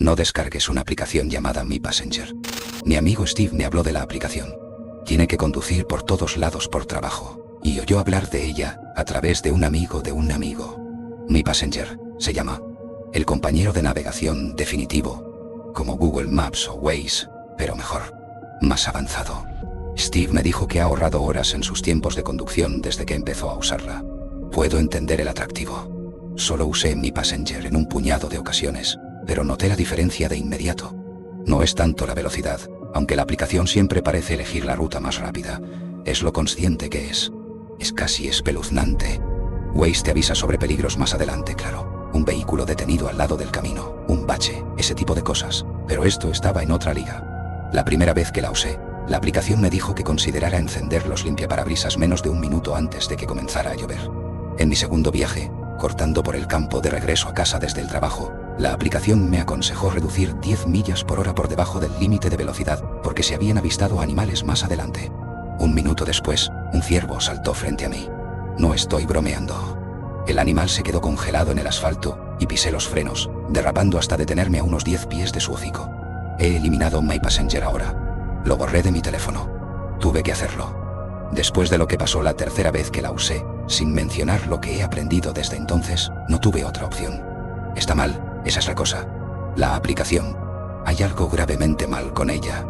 No descargues una aplicación llamada Mi Passenger. Mi amigo Steve me habló de la aplicación. Tiene que conducir por todos lados por trabajo, y oyó hablar de ella a través de un amigo de un amigo. Mi Passenger se llama. El compañero de navegación definitivo, como Google Maps o Waze, pero mejor, más avanzado. Steve me dijo que ha ahorrado horas en sus tiempos de conducción desde que empezó a usarla. Puedo entender el atractivo. Solo usé Mi Passenger en un puñado de ocasiones, pero noté la diferencia de inmediato. No es tanto la velocidad, aunque la aplicación siempre parece elegir la ruta más rápida. Es lo consciente que es. Es casi espeluznante. Waze te avisa sobre peligros más adelante, claro. Un vehículo detenido al lado del camino, un bache, ese tipo de cosas. Pero esto estaba en otra liga. La primera vez que la usé, la aplicación me dijo que considerara encender los limpiaparabrisas menos de un minuto antes de que comenzara a llover. En mi segundo viaje, cortando por el campo de regreso a casa desde el trabajo, la aplicación me aconsejó reducir 10 millas por hora por debajo del límite de velocidad porque se habían avistado animales más adelante. Un minuto después, un ciervo saltó frente a mí. No estoy bromeando. El animal se quedó congelado en el asfalto y pisé los frenos, derrapando hasta detenerme a unos 10 pies de su hocico. He eliminado My Passenger ahora. Lo borré de mi teléfono. Tuve que hacerlo. Después de lo que pasó la tercera vez que la usé, sin mencionar lo que he aprendido desde entonces, no tuve otra opción. Está mal, esa es la cosa. La aplicación. Hay algo gravemente mal con ella.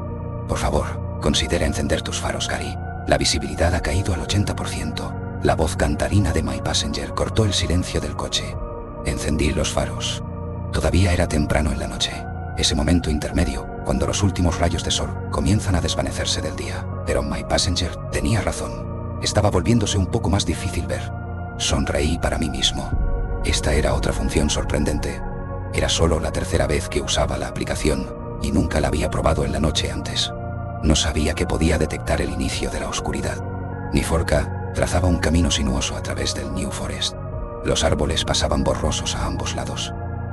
Por favor, considera encender tus faros, Gary. La visibilidad ha caído al 80%. La voz cantarina de My Passenger cortó el silencio del coche. Encendí los faros. Todavía era temprano en la noche. Ese momento intermedio, cuando los últimos rayos de sol comienzan a desvanecerse del día. Pero My Passenger tenía razón. Estaba volviéndose un poco más difícil ver. Sonreí para mí mismo. Esta era otra función sorprendente. Era solo la tercera vez que usaba la aplicación, y nunca la había probado en la noche antes. No sabía que podía detectar el inicio de la oscuridad. Ni Forca trazaba un camino sinuoso a través del New Forest. Los árboles pasaban borrosos a ambos lados.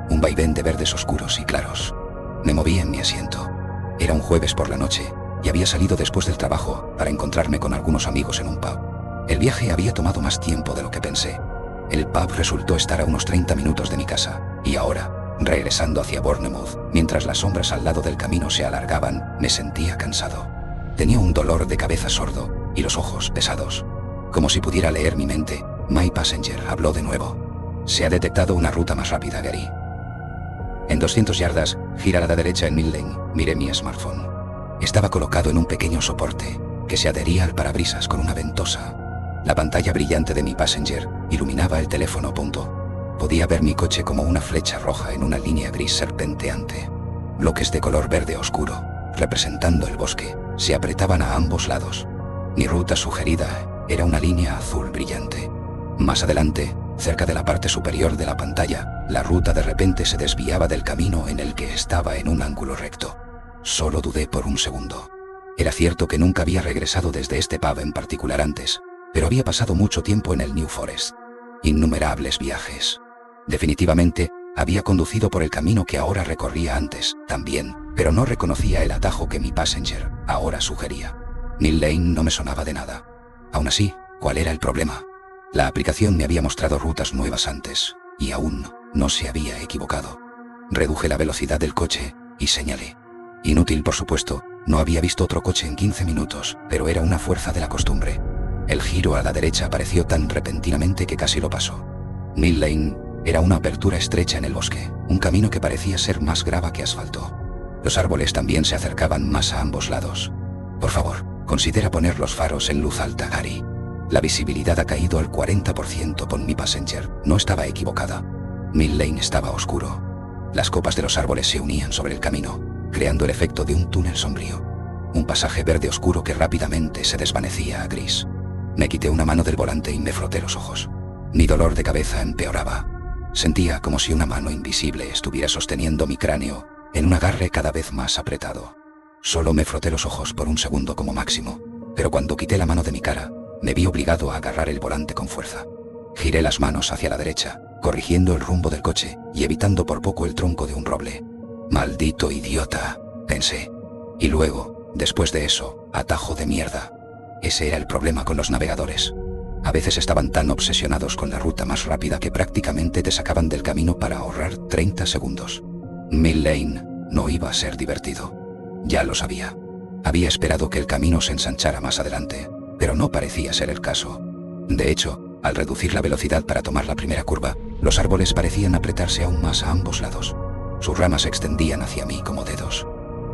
Un vaivén de verdes oscuros y claros. Me moví en mi asiento. Era un jueves por la noche, y había salido después del trabajo para encontrarme con algunos amigos en un pub. El viaje había tomado más tiempo de lo que pensé. El pub resultó estar a unos 30 minutos de mi casa, y ahora, regresando hacia Bournemouth, mientras las sombras al lado del camino se alargaban, me sentía cansado. Tenía un dolor de cabeza sordo, y los ojos pesados. Como si pudiera leer mi mente, My Passenger habló de nuevo. Se ha detectado una ruta más rápida, Gary. En 200 yardas, gira a la derecha en Mill Lane. Miré mi smartphone. Estaba colocado en un pequeño soporte, que se adhería al parabrisas con una ventosa. La pantalla brillante de Mi Passenger iluminaba el teléfono. Podía ver mi coche como una flecha roja en una línea gris serpenteante. Bloques de color verde oscuro, representando el bosque, se apretaban a ambos lados. Mi ruta sugerida era una línea azul brillante. Más adelante, cerca de la parte superior de la pantalla, la ruta de repente se desviaba del camino en el que estaba en un ángulo recto. Solo dudé por un segundo. Era cierto que nunca había regresado desde este pub en particular antes, pero había pasado mucho tiempo en el New Forest. Innumerables viajes. Definitivamente, había conducido por el camino que ahora recorría antes, también, pero no reconocía el atajo que Mi Passenger ahora sugería. Mill Lane no me sonaba de nada. Aún así, ¿cuál era el problema? La aplicación me había mostrado rutas nuevas antes, y aún no se había equivocado. Reduje la velocidad del coche y señalé. Inútil, por supuesto, no había visto otro coche en 15 minutos, pero era una fuerza de la costumbre. El giro a la derecha apareció tan repentinamente que casi lo pasó. Mill Lane era una apertura estrecha en el bosque, un camino que parecía ser más grava que asfalto. Los árboles también se acercaban más a ambos lados. Por favor, considera poner los faros en luz alta, Gary. La visibilidad ha caído al 40% con Mi Passenger. No estaba equivocada. Mill Lane estaba oscuro. Las copas de los árboles se unían sobre el camino, creando el efecto de un túnel sombrío. Un pasaje verde oscuro que rápidamente se desvanecía a gris. Me quité una mano del volante y me froté los ojos. Mi dolor de cabeza empeoraba. Sentía como si una mano invisible estuviera sosteniendo mi cráneo en un agarre cada vez más apretado. Solo me froté los ojos por un segundo como máximo, pero cuando quité la mano de mi cara, me vi obligado a agarrar el volante con fuerza. Giré las manos hacia la derecha, corrigiendo el rumbo del coche y evitando por poco el tronco de un roble. «Maldito idiota», pensé. Y luego, después de eso, atajo de mierda. Ese era el problema con los navegadores. A veces estaban tan obsesionados con la ruta más rápida que prácticamente te sacaban del camino para ahorrar 30 segundos. Mill Lane no iba a ser divertido. Ya lo sabía. Había esperado que el camino se ensanchara más adelante, pero no parecía ser el caso. De hecho, al reducir la velocidad para tomar la primera curva, los árboles parecían apretarse aún más a ambos lados. Sus ramas se extendían hacia mí como dedos.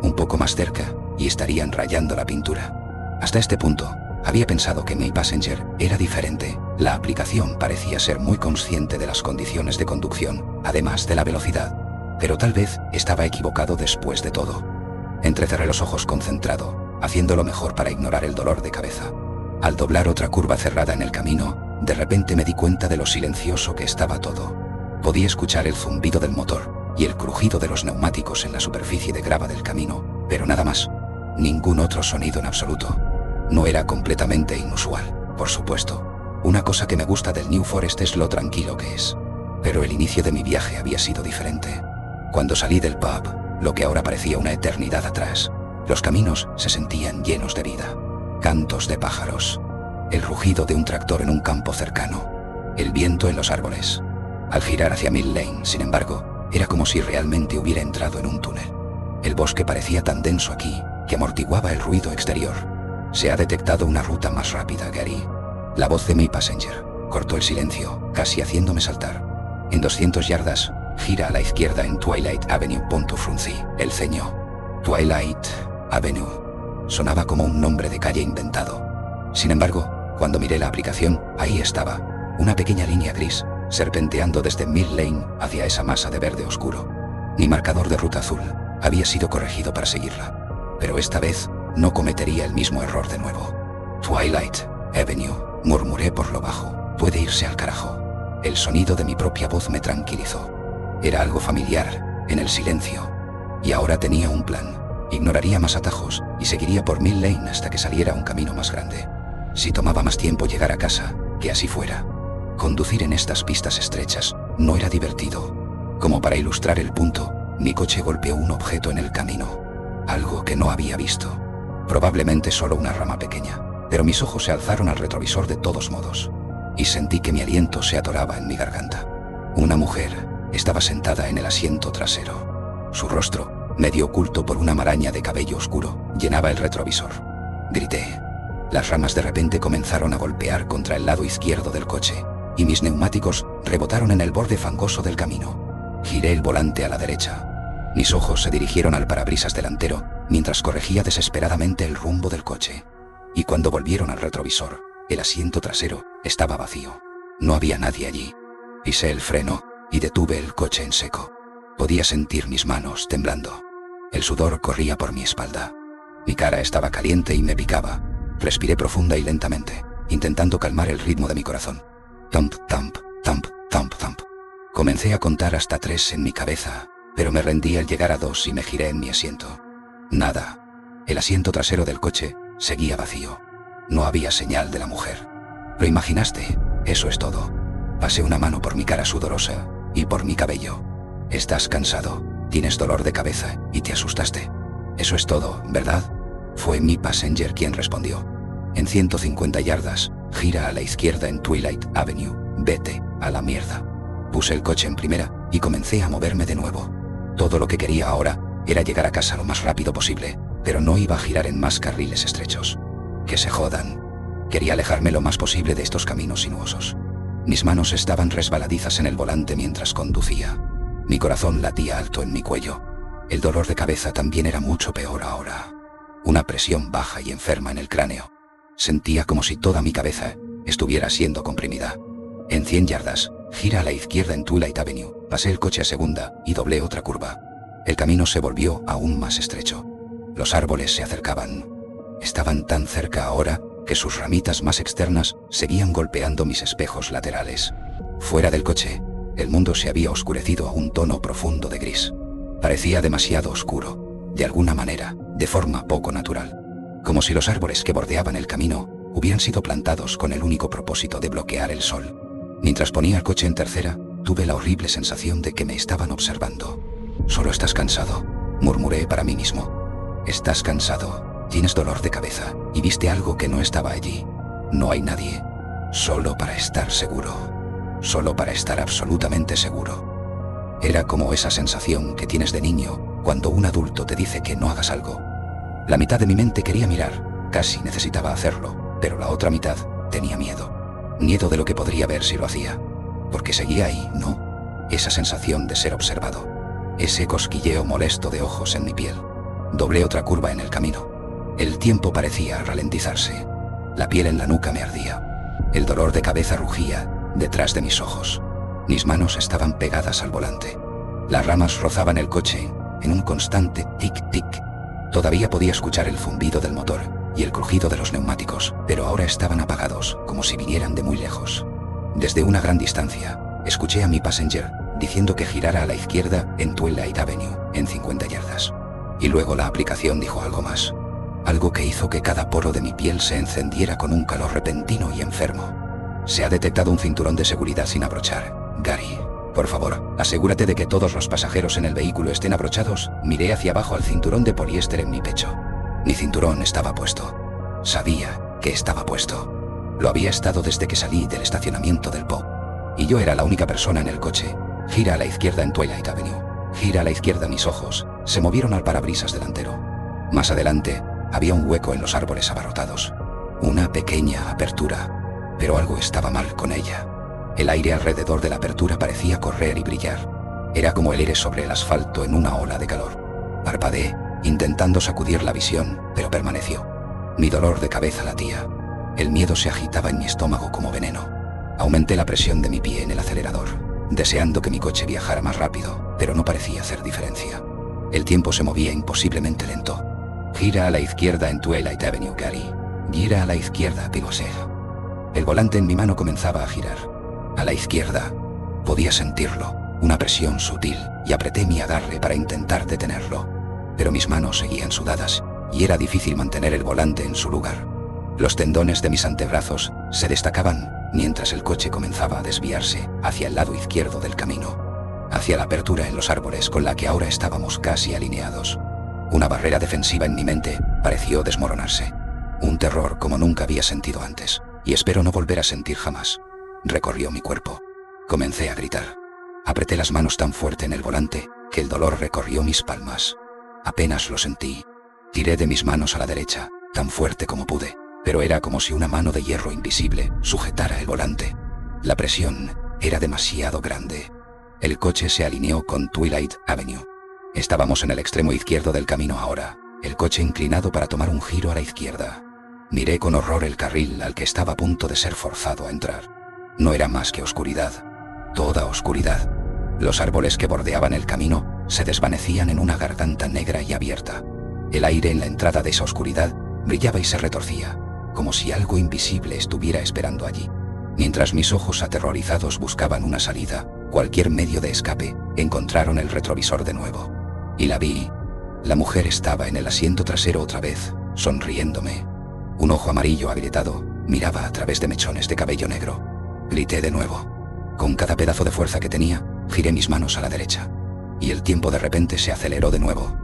Un poco más cerca y estarían rayando la pintura. Hasta este punto, había pensado que My Passenger era diferente. La aplicación parecía ser muy consciente de las condiciones de conducción, además de la velocidad. Pero tal vez estaba equivocado después de todo. Entrecerré los ojos concentrado, haciendo lo mejor para ignorar el dolor de cabeza. Al doblar otra curva cerrada en el camino, de repente me di cuenta de lo silencioso que estaba todo. Podía escuchar el zumbido del motor y el crujido de los neumáticos en la superficie de grava del camino, pero nada más. Ningún otro sonido en absoluto. No era completamente inusual, por supuesto. Una cosa que me gusta del New Forest es lo tranquilo que es. Pero el inicio de mi viaje había sido diferente. Cuando salí del pub, lo que ahora parecía una eternidad atrás, los caminos se sentían llenos de vida. Cantos de pájaros, el rugido de un tractor en un campo cercano, el viento en los árboles. Al girar hacia Mill Lane, sin embargo, era como si realmente hubiera entrado en un túnel. El bosque parecía tan denso aquí que amortiguaba el ruido exterior. Se ha detectado una ruta más rápida, Gary. La voz de My Passenger cortó el silencio, casi haciéndome saltar. En 200 yardas, gira a la izquierda en Twilight Avenue. Fruncí el ceño. Twilight Avenue. Sonaba como un nombre de calle inventado. Sin embargo, cuando miré la aplicación, ahí estaba, una pequeña línea gris, serpenteando desde Mill Lane hacia esa masa de verde oscuro. Mi marcador de ruta azul había sido corregido para seguirla, pero esta vez no cometería el mismo error de nuevo. Twilight Avenue, murmuré por lo bajo. Puede irse al carajo. El sonido de mi propia voz me tranquilizó. Era algo familiar, en el silencio. Y ahora tenía un plan. Ignoraría más atajos y seguiría por Mill Lane hasta que saliera un camino más grande. Si tomaba más tiempo llegar a casa, que así fuera. Conducir en estas pistas estrechas no era divertido. Como para ilustrar el punto, mi coche golpeó un objeto en el camino. Algo que no había visto. Probablemente solo una rama pequeña, pero mis ojos se alzaron al retrovisor de todos modos. Y sentí que mi aliento se atoraba en mi garganta. Una mujer estaba sentada en el asiento trasero. Su rostro, medio oculto por una maraña de cabello oscuro, llenaba el retrovisor. Grité. Las ramas de repente comenzaron a golpear contra el lado izquierdo del coche, y mis neumáticos rebotaron en el borde fangoso del camino. Giré el volante a la derecha. Mis ojos se dirigieron al parabrisas delantero, mientras corregía desesperadamente el rumbo del coche. Y cuando volvieron al retrovisor, el asiento trasero estaba vacío. No había nadie allí. Pisé el freno y detuve el coche en seco. Podía sentir mis manos temblando. El sudor corría por mi espalda. Mi cara estaba caliente y me picaba. Respiré profunda y lentamente, intentando calmar el ritmo de mi corazón. Thump, thump, thump, thump, thump. Comencé a contar hasta 3 en mi cabeza, pero me rendí al llegar a 2 y me giré en mi asiento. Nada. El asiento trasero del coche seguía vacío. No había señal de la mujer. ¿Lo imaginaste? Eso es todo. Pasé una mano por mi cara sudorosa y por mi cabello. Estás cansado, tienes dolor de cabeza y te asustaste. Eso es todo, ¿verdad? Fue My Passenger quien respondió. En 150 yardas, gira a la izquierda en Twilight Avenue. Vete a la mierda. Puse el coche en primera y comencé a moverme de nuevo. Todo lo que quería ahora era llegar a casa lo más rápido posible, pero no iba a girar en más carriles estrechos. Que se jodan. Quería alejarme lo más posible de estos caminos sinuosos. Mis manos estaban resbaladizas en el volante mientras conducía. Mi corazón latía alto en mi cuello. El dolor de cabeza también era mucho peor ahora. Una presión baja y enferma en el cráneo. Sentía como si toda mi cabeza estuviera siendo comprimida. En 100 yardas, gira a la izquierda en Twilight Avenue. Pasé el coche a segunda y doblé otra curva. El camino se volvió aún más estrecho. Los árboles se acercaban. Estaban tan cerca ahora que sus ramitas más externas seguían golpeando mis espejos laterales. Fuera del coche, el mundo se había oscurecido a un tono profundo de gris. Parecía demasiado oscuro, de alguna manera, de forma poco natural. Como si los árboles que bordeaban el camino hubieran sido plantados con el único propósito de bloquear el sol. Mientras ponía el coche en tercera, tuve la horrible sensación de que me estaban observando. «Solo estás cansado», murmuré para mí mismo. «Estás cansado, tienes dolor de cabeza y viste algo que no estaba allí. No hay nadie. Solo para estar seguro. Solo para estar absolutamente seguro». Era como esa sensación que tienes de niño cuando un adulto te dice que no hagas algo. La mitad de mi mente quería mirar, casi necesitaba hacerlo, pero la otra mitad tenía miedo. Miedo de lo que podría ver si lo hacía. Porque seguía ahí, ¿no? Esa sensación de ser observado. Ese cosquilleo molesto de ojos en mi piel. Doblé otra curva en el camino. El tiempo parecía ralentizarse. La piel en la nuca me ardía. El dolor de cabeza rugía detrás de mis ojos. Mis manos estaban pegadas al volante. Las ramas rozaban el coche en un constante tic-tic. Todavía podía escuchar el zumbido del motor y el crujido de los neumáticos, pero ahora estaban apagados, como si vinieran de muy lejos. Desde una gran distancia, escuché a mi passenger diciendo que girara a la izquierda en Twilight Avenue, en 50 yardas. Y luego la aplicación dijo algo más. Algo que hizo que cada poro de mi piel se encendiera con un calor repentino y enfermo. Se ha detectado un cinturón de seguridad sin abrochar. Gary, por favor, asegúrate de que todos los pasajeros en el vehículo estén abrochados. Miré hacia abajo al cinturón de poliéster en mi pecho. Mi cinturón estaba puesto. Sabía que estaba puesto. Lo había estado desde que salí del estacionamiento del pub. Y yo era la única persona en el coche. Gira a la izquierda en Twilight Avenue. Gira a la izquierda. Mis ojos se movieron al parabrisas delantero. Más adelante, había un hueco en los árboles abarrotados. Una pequeña apertura. Pero algo estaba mal con ella. El aire alrededor de la apertura parecía correr y brillar. Era como el aire sobre el asfalto en una ola de calor. Parpadeé, intentando sacudir la visión, pero permaneció. Mi dolor de cabeza latía. El miedo se agitaba en mi estómago como veneno. Aumenté la presión de mi pie en el acelerador, deseando que mi coche viajara más rápido, pero no parecía hacer diferencia. El tiempo se movía imposiblemente lento. Gira a la izquierda en Twilight Avenue, Gary. Gira a la izquierda, pigosea. El volante en mi mano comenzaba a girar. A la izquierda. Podía sentirlo, una presión sutil, y apreté mi agarre para intentar detenerlo. Pero mis manos seguían sudadas, y era difícil mantener el volante en su lugar. Los tendones de mis antebrazos se destacaban mientras el coche comenzaba a desviarse hacia el lado izquierdo del camino, hacia la apertura en los árboles con la que ahora estábamos casi alineados. Una barrera defensiva en mi mente pareció desmoronarse. Un terror como nunca había sentido antes, y espero no volver a sentir jamás. Recorrió mi cuerpo. Comencé a gritar. Apreté las manos tan fuerte en el volante que el dolor recorrió mis palmas. Apenas lo sentí. Tiré de mis manos a la derecha, tan fuerte como pude, pero era como si una mano de hierro invisible sujetara el volante. La presión era demasiado grande. El coche se alineó con Twilight Avenue. Estábamos en el extremo izquierdo del camino ahora, el coche inclinado para tomar un giro a la izquierda. Miré con horror el carril al que estaba a punto de ser forzado a entrar. No era más que oscuridad, toda oscuridad. Los árboles que bordeaban el camino se desvanecían en una garganta negra y abierta. El aire en la entrada de esa oscuridad brillaba y se retorcía, como si algo invisible estuviera esperando allí. Mientras mis ojos aterrorizados buscaban una salida, cualquier medio de escape, encontraron el retrovisor de nuevo. Y la vi. La mujer estaba en el asiento trasero otra vez, sonriéndome. Un ojo amarillo agrietado miraba a través de mechones de cabello negro. Grité de nuevo. Con cada pedazo de fuerza que tenía, giré mis manos a la derecha. Y el tiempo de repente se aceleró de nuevo.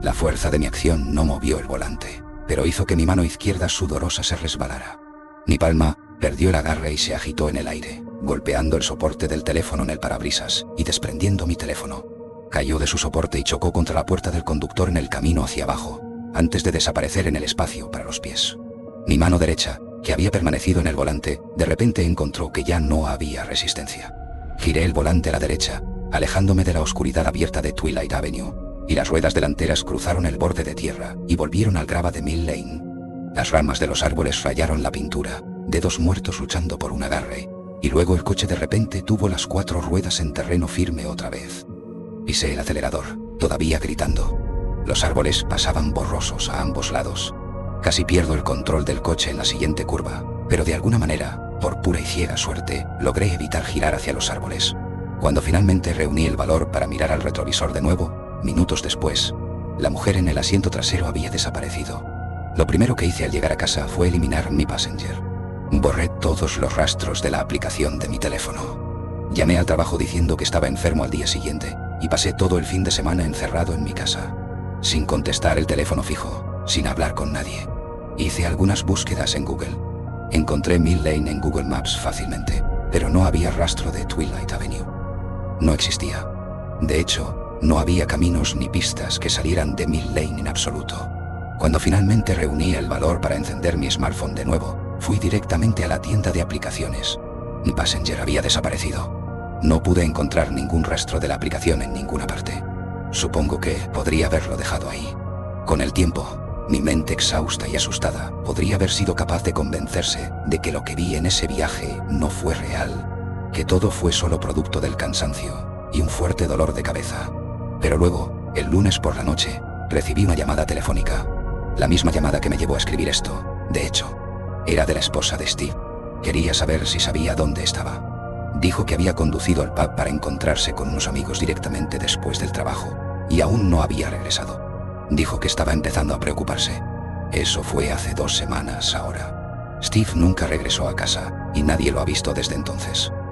La fuerza de mi acción no movió el volante, pero hizo que mi mano izquierda sudorosa se resbalara. Mi palma perdió el agarre y se agitó en el aire, golpeando el soporte del teléfono en el parabrisas y desprendiendo mi teléfono. Cayó de su soporte y chocó contra la puerta del conductor en el camino hacia abajo, antes de desaparecer en el espacio para los pies. Mi mano derecha, que había permanecido en el volante, de repente encontró que ya no había resistencia. Giré el volante a la derecha, alejándome de la oscuridad abierta de Twilight Avenue, y las ruedas delanteras cruzaron el borde de tierra y volvieron al grava de Mill Lane. Las ramas de los árboles rayaron la pintura, dedos muertos luchando por un agarre, y luego el coche de repente tuvo las 4 ruedas en terreno firme otra vez. Pisé el acelerador, todavía gritando. Los árboles pasaban borrosos a ambos lados. Casi pierdo el control del coche en la siguiente curva, pero de alguna manera, por pura y ciega suerte, logré evitar girar hacia los árboles. Cuando finalmente reuní el valor para mirar al retrovisor de nuevo, minutos después, la mujer en el asiento trasero había desaparecido. Lo primero que hice al llegar a casa fue eliminar mi passenger. Borré todos los rastros de la aplicación de mi teléfono. Llamé al trabajo diciendo que estaba enfermo al día siguiente, y pasé todo el fin de semana encerrado en mi casa, sin contestar el teléfono fijo, sin hablar con nadie. Hice algunas búsquedas en Google. Encontré Mill Lane en Google Maps fácilmente, pero no había rastro de Twilight Avenue. No existía. De hecho, no había caminos ni pistas que salieran de Mill Lane en absoluto. Cuando finalmente reuní el valor para encender mi smartphone de nuevo, fui directamente a la tienda de aplicaciones. Mi Passenger había desaparecido. No pude encontrar ningún rastro de la aplicación en ninguna parte. Supongo que podría haberlo dejado ahí. Con el tiempo, mi mente exhausta y asustada podría haber sido capaz de convencerse de que lo que vi en ese viaje no fue real, que todo fue solo producto del cansancio y un fuerte dolor de cabeza. Pero luego, el lunes por la noche, recibí una llamada telefónica. La misma llamada que me llevó a escribir esto, de hecho. Era de la esposa de Steve. Quería saber si sabía dónde estaba. Dijo que había conducido al pub para encontrarse con unos amigos directamente después del trabajo, y aún no había regresado. Dijo que estaba empezando a preocuparse. Eso fue hace 2 semanas ahora. Steve nunca regresó a casa, y nadie lo ha visto desde entonces.